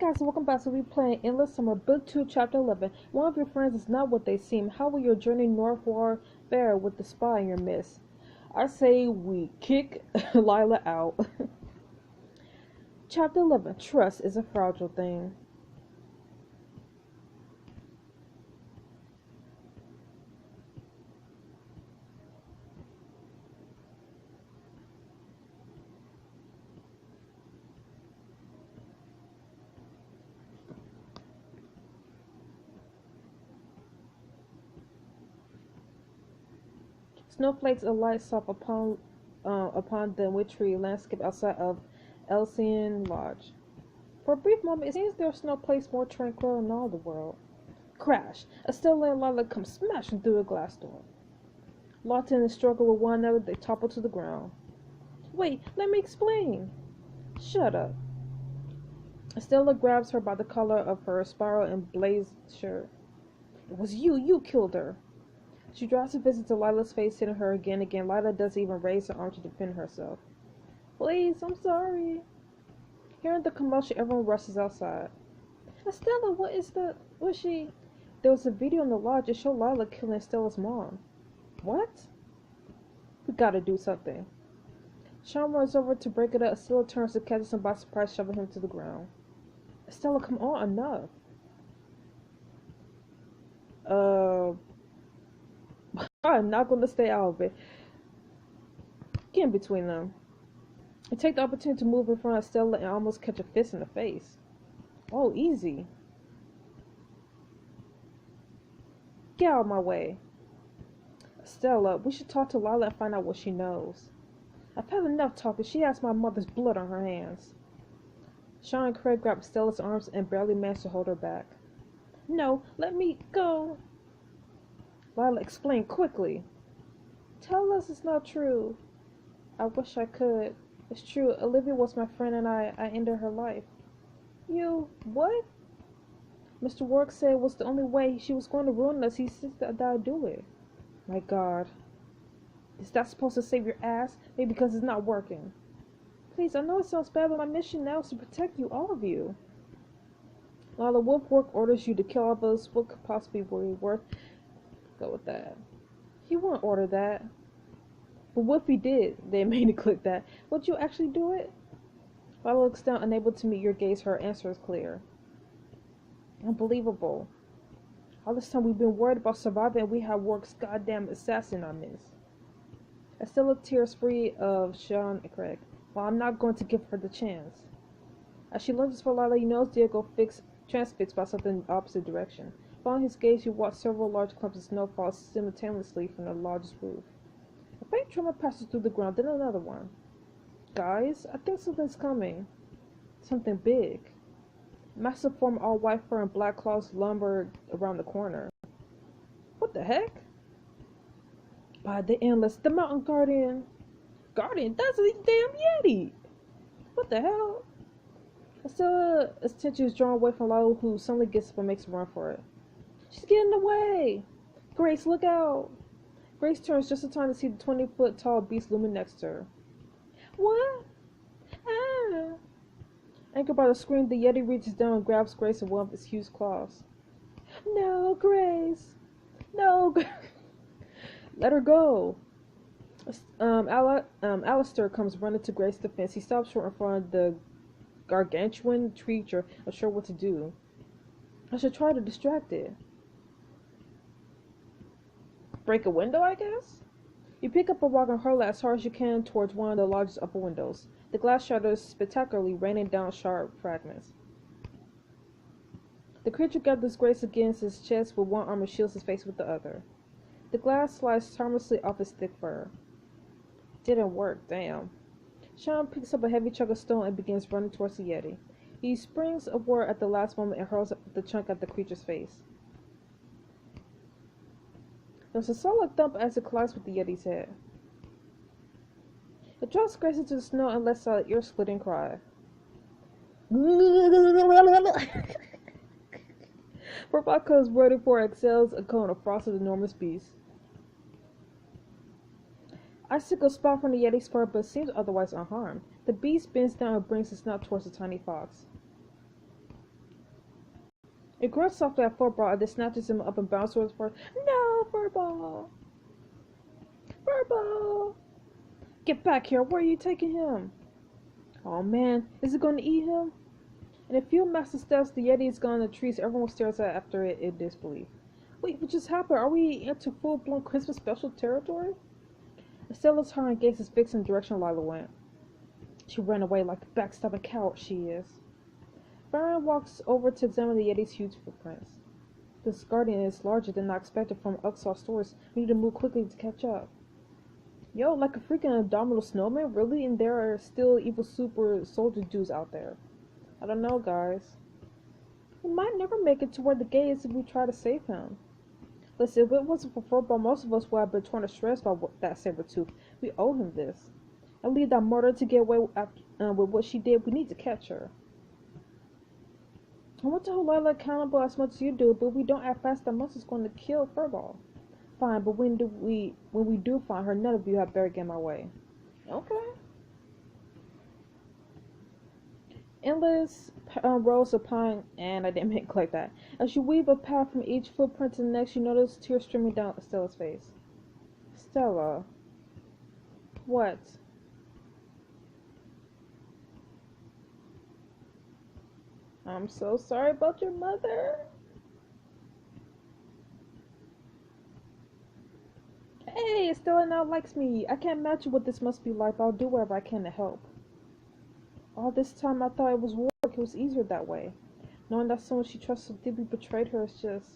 guys, welcome back. So we're playing Endless Summer, Book 2, Chapter 11. One of your friends is not what they seem. How will your journey northward fare with the spy in your midst? I say we kick Lila out. Chapter 11, Trust is a fragile thing. Snowflakes alight soft upon the wintry landscape outside of Elsian Lodge. For a brief moment, it seems there's no place more tranquil in all the world. Crash! Estella and Lila come smashing through a glass door. Locked in and struggle with one another, they topple to the ground. Wait, let me explain. Shut up. Estella grabs her by the collar of her spiral and blazed shirt. It was you killed her. She drives a visit to Lila's face, hitting her again and again. Lila doesn't even raise her arm to defend herself. Please, I'm sorry. Hearing the commotion, everyone rushes outside. Estella, was she? There was a video in the lodge that showed Lila killing Estella's mom. What? We gotta do something. Sean runs over to break it up. Estella turns to catch him by surprise, shoving him to the ground. Estella, come on, enough. I'm not going to stay out of it. Get in between them. I take the opportunity to move in front of Stella and almost catch a fist in the face. Oh, easy. Get out of my way. Stella, we should talk to Lila and find out what she knows. I've had enough talking. She has my mother's blood on her hands. Sean and Craig grab Stella's arms and barely manage to hold her back. No, let me go. Lila, explain quickly. Tell us it's not true. I wish I could. It's true. Olivia was my friend and I ended her life. You, what? Mr. Work said it was the only way she was going to ruin us. He said that I'd do it. My God. Is that supposed to save your ass? Maybe because it's not working. Please, I know it sounds bad, but my mission now is to protect you, all of you. Lila, Wolf Work orders you to kill all of us. What could possibly be worth? Go with that. He won't order that. But what if he did? They made it click that. Would you actually do it? Lila looks down, unable to meet your gaze. Her answer is clear. Unbelievable. All this time we've been worried about surviving and we have Work's goddamn assassin on this. Estella tears free of Sean and Craig. Well, I'm not going to give her the chance. As she lunges for Lila, you notice Diego transfixed by something in the opposite direction. Following his gaze, you watch several large clumps of snow fall simultaneously from the lodge's roof. A faint tremor passes through the ground, then another one. Guys, I think something's coming. Something big. Massive form, all white fur and black claws lumbered around the corner. What the heck? By the endless, the mountain guardian. Guardian? That's a damn Yeti! What the hell? Stella's attention is drawn away from Lila, who suddenly gets up and makes a run for it. She's getting away! Grace, look out! Grace turns just in time to see the 20-foot tall beast looming next to her. What? Ah! Anchored by the scream, the Yeti reaches down and grabs Grace in one of its huge claws. No, Grace! No, let her go! Alistair comes running to Grace's defense. He stops short in front of the gargantuan creature, unsure what to do. I should try to distract it. Break a window, I guess? You pick up a rock and hurl it as hard as you can towards one of the lodge's upper windows. The glass shatters spectacularly, raining down sharp fragments. The creature gathers Grace against his chest with one arm and shields his face with the other. The glass slides harmlessly off his thick fur. Didn't work, damn. Sean picks up a heavy chunk of stone and begins running towards the Yeti. He springs upward at the last moment and hurls the chunk at the creature's face. There's a solid thump as it collides with the Yeti's head. It drops Grace into the snow and lets out an ear-splitting cry. Roboco's ready for exhales a cone of frosted enormous beast. Icicles spout from the Yeti's fur but seems otherwise unharmed. The beast bends down and brings his snout towards the tiny fox. It grunts softly at Furball and then snatches him up and bounces towards Furball. No, Furball! Furball! Get back here! Where are you taking him? Oh man, is it going to eat him? In a few massive steps, the Yeti is gone in the trees. Everyone stares at after it in disbelief. Wait, what just happened? Are we into full-blown Christmas special territory? Estella's heart and gaze is fixed in the direction Lila went. She ran away like the backstabbing coward she is. Baron walks over to examine the Yeti's huge footprints. This guardian is larger than I expected from Uxar stores. We need to move quickly to catch up. Yo, like a freaking abominable snowman? Really? And there are still evil super soldier dudes out there. I don't know, guys. We might never make it to where the gate is if we try to save him. Listen, if it wasn't for Furball, most of us would have been torn to shreds by that saber tooth. We owe him this. And leave that murderer to get away with what she did. We need to catch her. I want to hold Lila accountable as much as you do, but if we don't act fast, that monster's going to kill Furball. Fine, but when we do find her, none of you have better get in my way. Okay. Endless rows of pine, and I didn't make it like that. As you weave a path from each footprint to the next, you notice tears streaming down Stella's face. Stella. What? I'm so sorry about your mother. Hey, Stella now likes me. I can't imagine what this must be like, but I'll do whatever I can to help. All this time I thought it was work. It was easier that way. Knowing that someone she trusts so deeply betrayed her is just...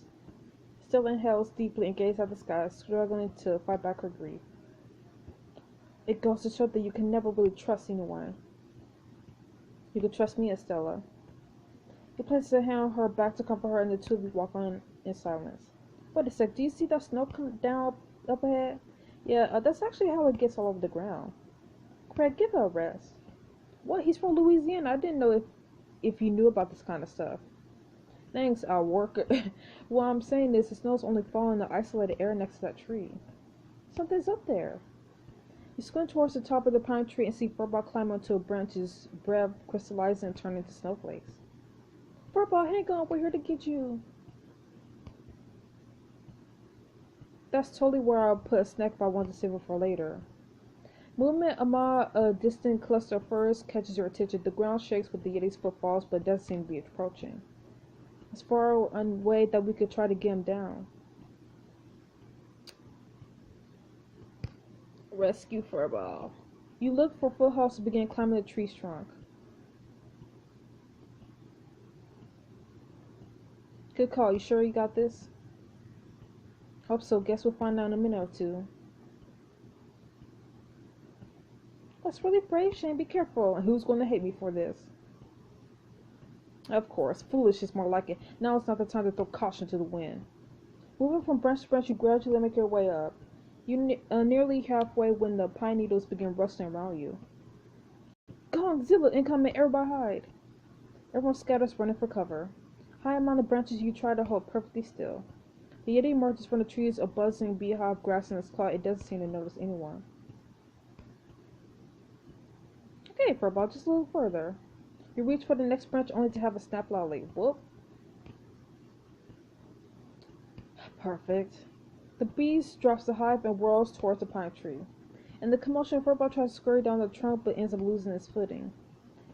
Stella inhales deeply and gazes at the sky, struggling to fight back her grief. It goes to show that you can never really trust anyone. You can trust me, Estella. He places a hand on her back to comfort her, and the two of you walk on in silence. Wait a sec, do you see that snow come down up ahead? Yeah, that's actually how it gets all over the ground. Craig, give her a rest. What? He's from Louisiana. I didn't know if you knew about this kind of stuff. Thanks, our worker. What I'm saying is, the snow's only falling in the isolated area next to that tree. Something's up there. You squint towards the top of the pine tree and see Furball climb onto a branch's breath, crystallizing and turning into snowflakes. Furball, hang on, we're here to get you. That's totally where I'll put a snack if I want to save it for later. Movement among a distant cluster of firs catches your attention. The ground shakes with the Yeti's footfalls, but it doesn't seem to be approaching. It's far away that we could try to get him down. Rescue Furball. You look for footholds to begin climbing the tree's trunk. Good call. You sure you got this? Hope so. Guess we'll find out in a minute or two. That's really brave, Shane. Be careful. And who's going to hate me for this? Of course. Foolish is more like it. Now it's not the time to throw caution to the wind. Moving from branch to branch, you gradually make your way up. You nearly halfway when the pine needles begin rustling around you. Gong, Zilla, incoming, everybody hide. Everyone scatters, running for cover. High among the branches, you try to hold perfectly still. The Yeti emerges from the trees, a buzzing beehive grass in its claw. It doesn't seem to notice anyone. Okay, Furball, just a little further. You reach for the next branch only to have a snap loudly. Whoop. Perfect. The beast drops the hive and whirls towards the pine tree. In the commotion, Furball tries to scurry down the trunk but ends up losing his footing.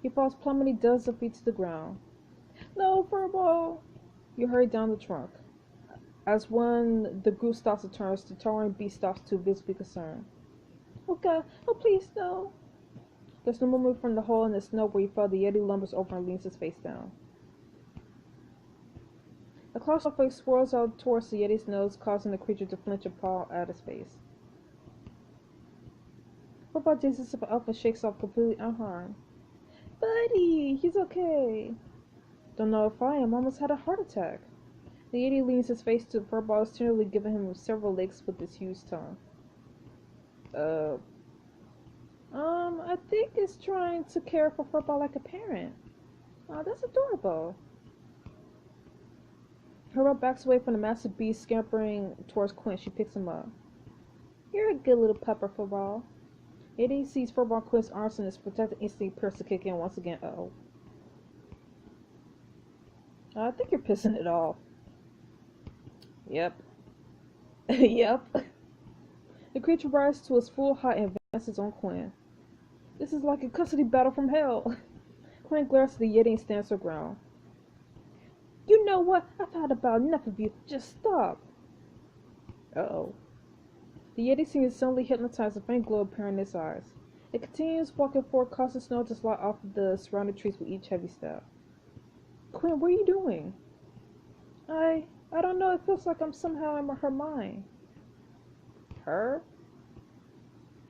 He falls plummeting dozens of feet to the ground. No, Furball! You hurry down the trunk. As when the group stops and turns, the towering beast stops too, visibly concerned. Oh God! Oh please, no! There's no movement from the hole in the snow where you fell. The Yeti lumbers over and leans his face down. A clawful swirls out towards the Yeti's nose, causing the creature to flinch and paw at his face. Furball digs himself up and shakes off completely unharmed. Buddy, he's okay. Don't know if I am. Almost had a heart attack. The Yeti leans his face to Furball, tenderly giving him several licks with his huge tongue. I think it's trying to care for Furball like a parent. Oh, that's adorable. Furball backs away from the massive beast, scampering towards Quinn. She picks him up. You're a good little pupper, Furball. Yeti sees Furball and Quinn's arms and his protective instinct appears to kick in once again. Uh-oh. I think you're pissing it off. Yep. Yep. The creature rises to its full height and advances on Quinn. This is like a custody battle from hell. Quinn glares at the Yeti and stands her ground. You know what? I've had about enough of you. Just stop. Uh-oh. The Yeti seems suddenly hypnotized, a faint glow appearing in its eyes. It continues walking forward, causing snow to slide off of the surrounding trees with each heavy step. Quinn, what are you doing? I don't know. It feels like I'm somehow in her mind. Her?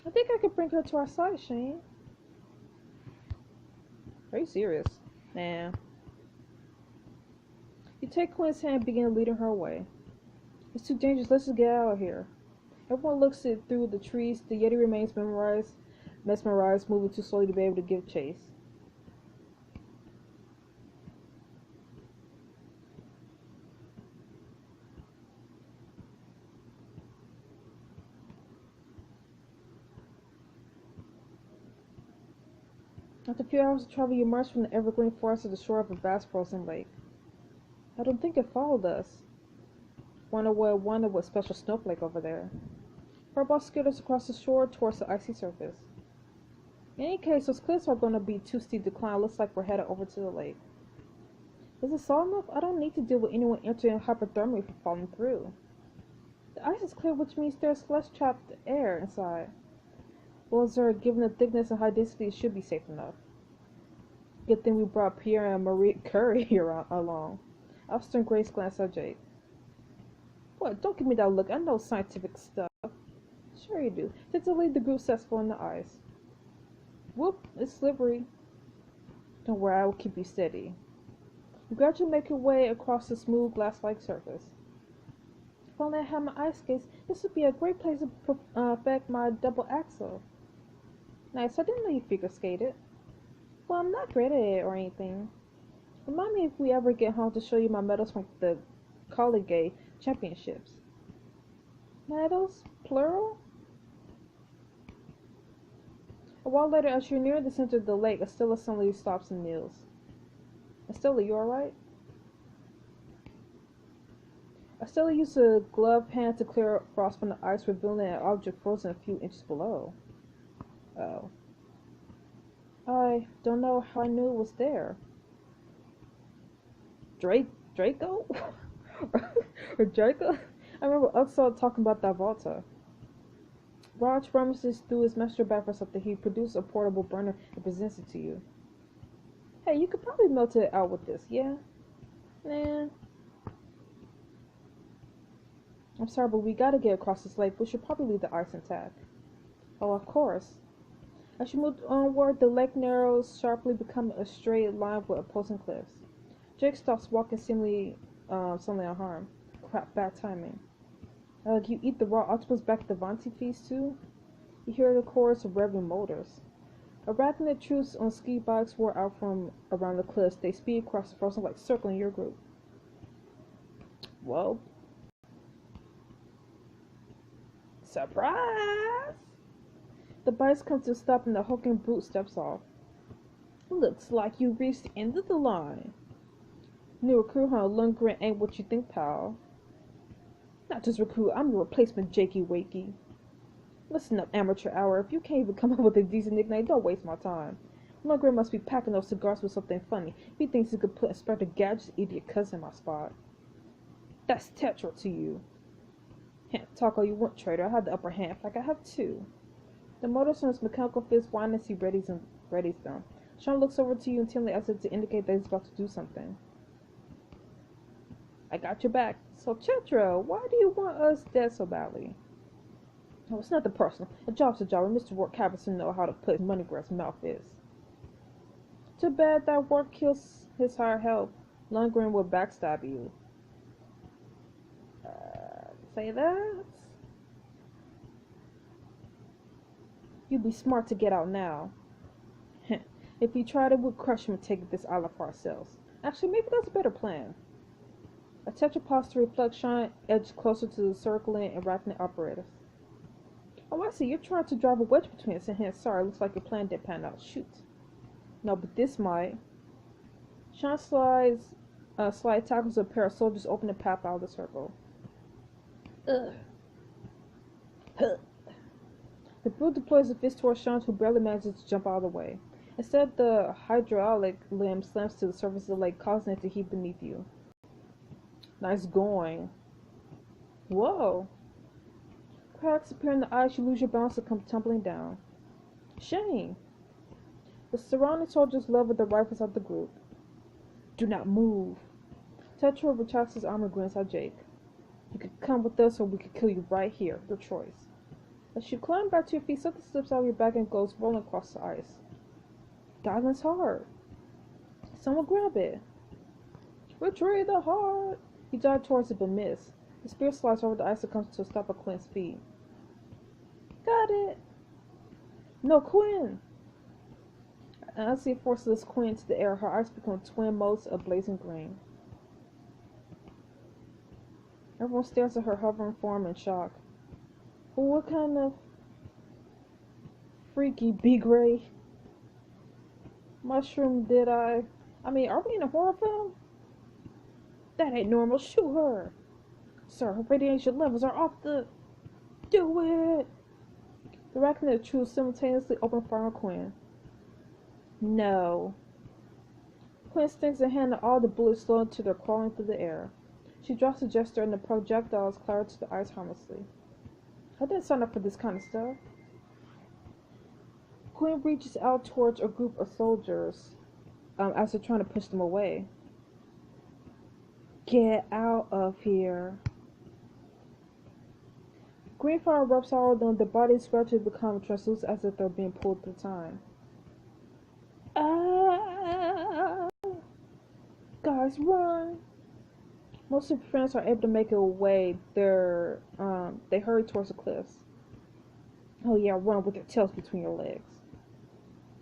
I think I could bring her to our side, Shane. Are you serious? Nah. You take Quinn's hand and begin leading her away. It's too dangerous. Let's just get out of here. Everyone looks it through the trees. The Yeti remains mesmerized, moving too slowly to be able to give chase. After a few hours of travel, you emerge from the evergreen forest to the shore of a vast frozen lake. I don't think it followed us. Wonder what special snowflake over there. Furball skitters across the shore towards the icy surface. In any case, those cliffs are going to be too steep to climb. Looks like we're headed over to the lake. Is it solid enough? I don't need to deal with anyone entering hypothermia for falling through. The ice is clear, which means there's less trapped air inside. Well, sir, given the thickness and high density, it should be safe enough. Good thing we brought Pierre and Marie Curie here along. Officer and Grace glanced at Jake. What? Don't give me that look. I know scientific stuff. Sure you do. Tentatively, the group sets foot on the ice. Whoop, it's slippery. Don't worry, I will keep you steady. You gradually make your way across the smooth glass-like surface. If only I had my ice skates, this would be a great place to perfect my double axel. Nice, I didn't know you figure skated. Well, I'm not great at it or anything. Remind me if we ever get home to show you my medals from the Collegiate Championships. Medals? Plural? A while later, as you're near the center of the lake, Estella suddenly stops and kneels. Estella, you alright? Estella used a gloved hand to clear frost from the ice, revealing an object frozen a few inches below. Oh. I don't know how I knew it was there. Draco? Or Draco? I remember Uxal talking about that Volta. Raj rummages through his master bag for something. He produced a portable burner and presents it to you. Hey, you could probably melt it out with this, yeah? Nah. I'm sorry, but we gotta get across this lake. We should probably leave the ice intact. Oh, of course. As you move onward, the lake narrows sharply, becoming a straight line with opposing cliffs. Jake stops walking, seemingly unharmed. Crap, bad timing. You eat the raw octopus back at the Vanti feast too? You hear the chorus of revving motors. Arachnid troops on ski bikes roar out from around the cliffs. They speed across the frozen lake, circling your group. Whoa. Surprise! The bikes come to a stop and the hulking brute steps off. Looks like you reached the end of the line. New recruit, huh? Lundgren ain't what you think, pal. Not just recruit, I'm your replacement, Jakey Wakey. Listen up, amateur hour. If you can't even come up with a decent nickname, don't waste my time. Lundgren must be packing those cigars with something funny. He thinks he could put Inspector Gadget's idiot cousin in my spot. That's Tetra to you. Talk all you want, traitor. I have the upper hand. In fact, I have two. The motor's on his mechanical fist whine as he readies them. Sean looks over to you intently as if to indicate that he's about to do something. I got your back. So, Tetra, why do you want us dead so badly? Oh, it's nothing personal. A job's a job, and Mr. Work happens to know how to put his money where his mouth is. Too bad that work kills his hired help. Lundgren will backstab you. Say that? You'd be smart to get out now. If you tried it, we'd crush him and take this island for ourselves. Actually, maybe that's a better plan. A tetrapod to reflect Sean edged closer to the circling and Arachnid operators. Oh, I see. You're trying to drive a wedge between us and him. Sorry, looks like your plan didn't pan out. Shoot. No, but this might. Sean slides Slide tackles a pair of soldiers, open the path out of the circle. Ugh. Huh. The brute deploys a fist towards Sean, who barely manages to jump out of the way. Instead, the hydraulic limb slams to the surface of the lake, causing it to heave beneath you. Nice going. Whoa. Cracks appear in the eyes, you lose your balance and come tumbling down. Shame. The surrounding soldiers level their rifles at the group. Do not move. Tetra retracts his arm and grins at Jake. You could come with us or we could kill you right here. Your choice. As you climb back to your feet, something slips out of your back and goes rolling across the ice. Kaitlyn's heart. Someone grab it. Retrieve the heart. You dive towards it but miss. The spear slides over the ice and comes to a stop at Quinn's feet. Got it. No, Quinn. As he forces Quinn into the air, her eyes become twin motes of blazing green. Everyone stares at her hovering form in shock. What kind of freaky B-grade mushroom did I mean, are we in a horror film? That ain't normal. Shoot her. Sir, her radiation levels are off the... Do it! The Arachnid troops simultaneously open fire on Quinn. No. Quinn stinks a hand and all the bullets slow until they're crawling through the air. She drops a gesture and the projectiles clatter to the ice harmlessly. I didn't sign up for this kind of stuff. Quinn reaches out towards a group of soldiers as they're trying to push them away. Get out of here. Green fire erupts all of them, their bodies gradually become translucent as if they're being pulled through time. Ah! Guys, run! Most of your friends are able to make it away. They hurry towards the cliffs. Oh yeah, run with your tails between your legs.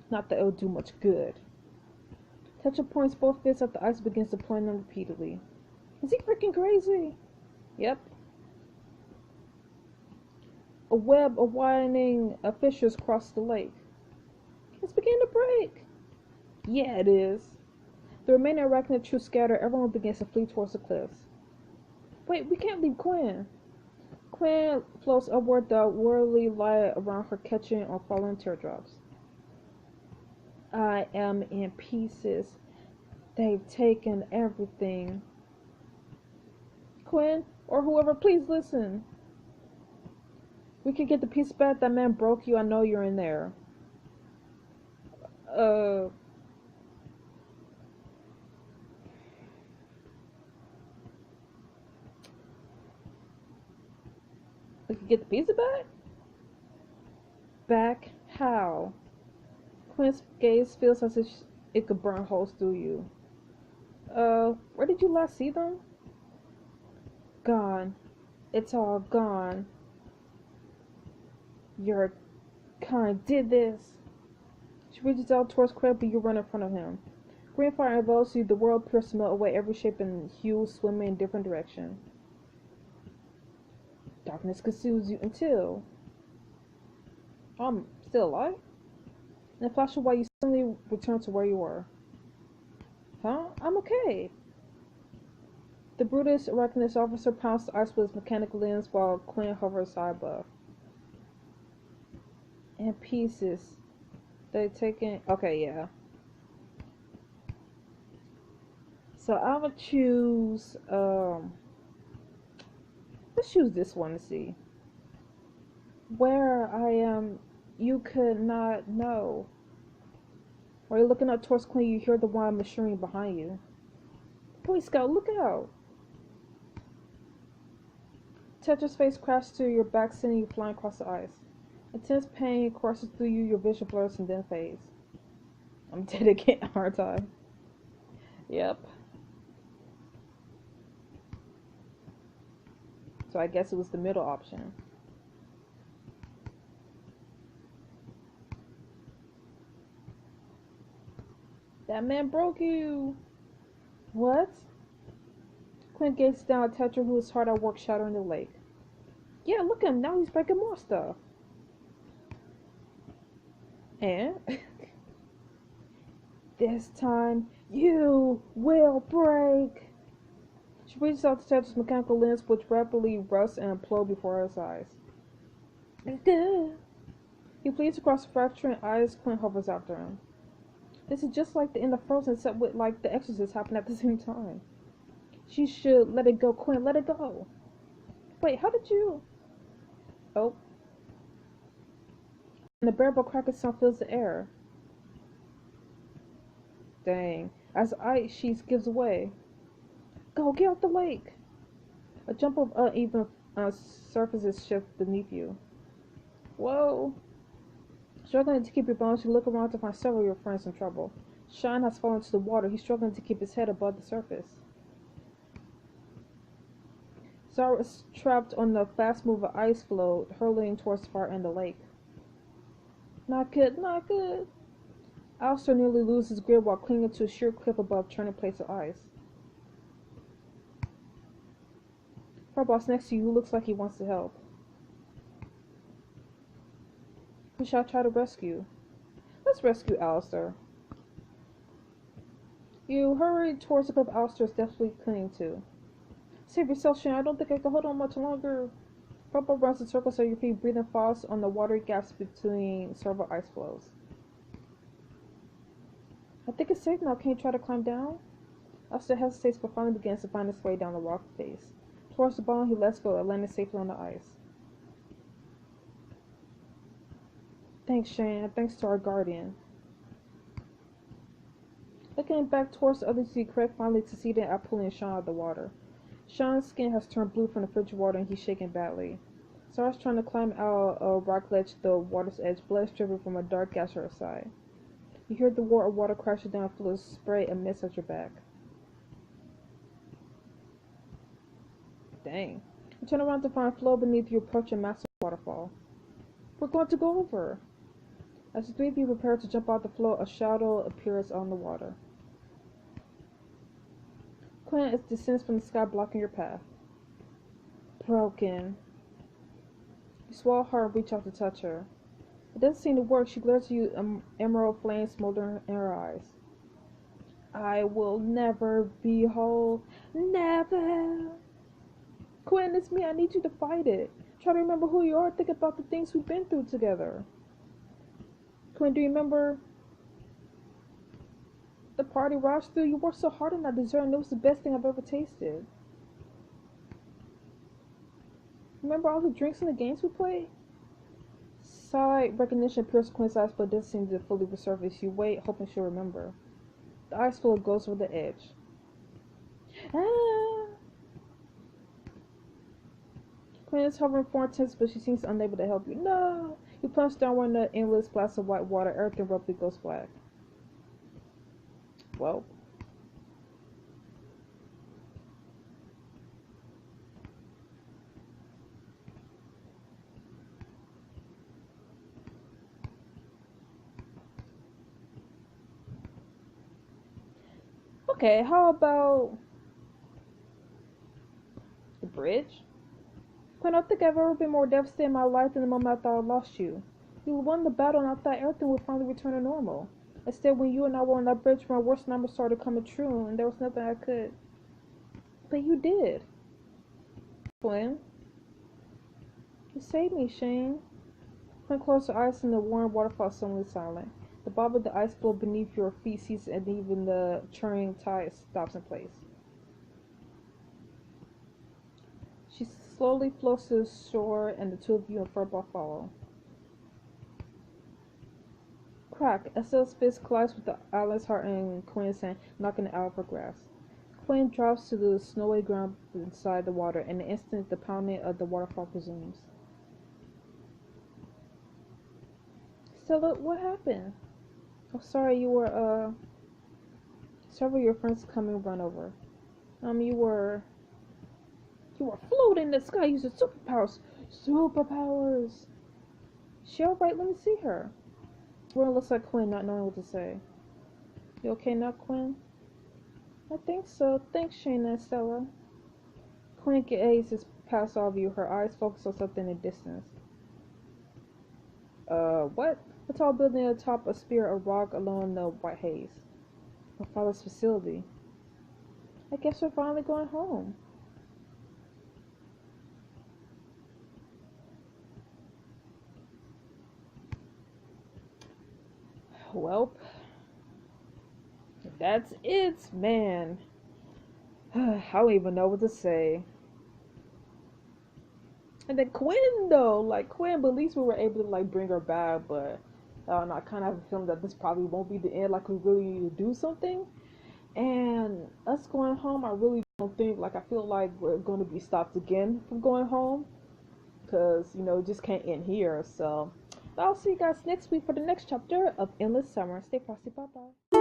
Not that it'll do much good. Tetra points both fists at the ice and begins deploying them repeatedly. Is he freaking crazy? Yep. A web of widening fissures crosses the lake. It's beginning to break. Yeah, it is. The remaining Arachnid troops scatter. Everyone begins to flee towards the cliffs. Wait, we can't leave Quinn. Quinn floats upward, the whirly light around her catching on falling teardrops. I am in pieces. They've taken everything. Quinn, or whoever, please listen. We can get the piece back. That man broke you. I know you're in there. We can get the pizza back? Back? How? Quinn's gaze feels as if it could burn holes through you. Where did you last see them? Gone. It's all gone. Your kind did this. She reaches out towards Craig, but you run in front of him. Green fire envelops you. The world appears to melt away, every shape and hue swimming in different direction. Darkness consumes you until... I'm still alive? In a flash of white, you suddenly return to where you were. Huh? I'm okay. The Brutus Arachnid officer pounds the ice with his mechanical lens while Quinn hovers high above. In pieces. They taken... Okay, yeah. So I'm gonna choose... Let's choose this one to see. Where I am, you could not know. While you're looking up towards Quinn, you hear the wild machinery behind you. Boy Scout, look out! Tetra's face crashes to your back, sending you flying across the ice. Intense pain courses through you, your vision blurs and then fades. I'm dead again, aren't I? Yep. So I guess it was the middle option. That man broke you! What? Quinn gazes down at Tetra, who is hard at work shattering the lake. Yeah, look at him, now he's breaking more stuff. And? This time, you will break! She reaches out to touch his mechanical lens, which rapidly rusts and implodes before his eyes. He bleeds across the fracturing eyes. Quinn hovers after him. This is just like the end of Frozen, except with like the Exorcist happen at the same time. She should let it go, Quinn. Let it go. Wait, how did you? Oh. And the bearable cracking sound fills the air. Dang. As the ice sheet gives way. Go, get out the lake. A jump of uneven surfaces shift beneath you. Whoa. Struggling to keep your balance, you look around to find several of your friends in trouble. Shine has fallen to the water. He's struggling to keep his head above the surface. Zara is trapped on the fast-moving ice floe, hurtling towards the far end of the lake. Not good, not good. Alistair nearly loses his grip while clinging to a sheer cliff above turning plates of ice. Furball's next to you, who looks like he wants to help. Who shall try to rescue? Let's rescue Alistair. You hurry towards the cliff Alistair is desperately clinging to. Save yourself, Shane. I don't think I can hold on much longer. Furball runs in circles so your feet breathing fast on the watery gaps between several ice floes. I think it's safe now. Can you try to climb down? Alistair hesitates but finally begins to find his way down the rock face. Towards the bottom, he lets go, landing safely on the ice. Thanks, Shane, and thanks to our guardian. Looking back towards the others, you see Craig finally succeeded at pulling Sean out of the water. Sean's skin has turned blue from the frigid water and he's shaking badly. Sarah's trying to climb out a rock ledge to the water's edge, blood is dripping from a dark gash at her side. You hear the roar of water crashing down full of spray and mist at your back. Dang. You turn around to find a flow beneath you approaching a massive waterfall. We're going to go over. As the three of you prepare to jump out the flow, a shadow appears on the water. Quinn descends from the sky, blocking your path. Broken. You swallow hard and reach out to touch her. It doesn't seem to work. She glares at you, emerald flames smoldering in her eyes. I will never be whole. Never. Quinn, it's me. I need you to fight it. Try to remember who you are. Think about the things we've been through together. Quinn, do you remember the party rushed through? You worked so hard on that dessert and it was the best thing I've ever tasted. Remember all the drinks and the games we played? Side recognition appears Quinn's eyes, but it doesn't seem to fully resurface. You wait, hoping she'll remember. The ice floe goes over the edge. Ah! Quinn is hovering for intense, but she seems unable to help you. No! You plunge downward in the endless blast of white water. Everything abruptly goes black. Well. Okay, how about the bridge? Quinn, I don't think I've ever been more devastated in my life than the moment I thought I lost you. You won the battle and I thought everything would finally return to normal. Instead, when you and I were on that bridge, my worst nightmares started coming true, and there was nothing I could. But you did. Quinn. You saved me, Shane. Quinn closed her eyes and the warm waterfall suddenly silent. The bob of the ice floe beneath your feet ceases and even the churning tide stops in place. She slowly floats to the shore and the two of you and Furball follow. Crack! Estelle's fist collides with the island's heart and Quinn's hand, knocking it out of her grasp. Quinn drops to the snowy ground inside the water, and in an instant the pounding of the waterfall resumes. Stella, what happened? Oh, sorry, you were, several of your friends come and run over. You were floating in the sky using superpowers. Superpowers! She alright? Let me see her. Everyone looks like Quinn, not knowing what to say. You okay now, Quinn? I think so. Thanks, Shane and Stella. Quinn gazes past all of you, her eyes focus on something in the distance. What? A tall building atop a spear of rock along the white haze. My father's facility. I guess we're finally going home. Well, that's it, man. I don't even know what to say. And then Quinn, though, like Quinn, but at least we were able to like bring her back. But I kind of have a feeling that this probably won't be the end. Like we really need to do something. And us going home, I really don't think. Like I feel like we're going to be stopped again from going home, because it just can't end here. So I'll see you guys next week for the next chapter of Endless Summer. Stay frosty, bye bye.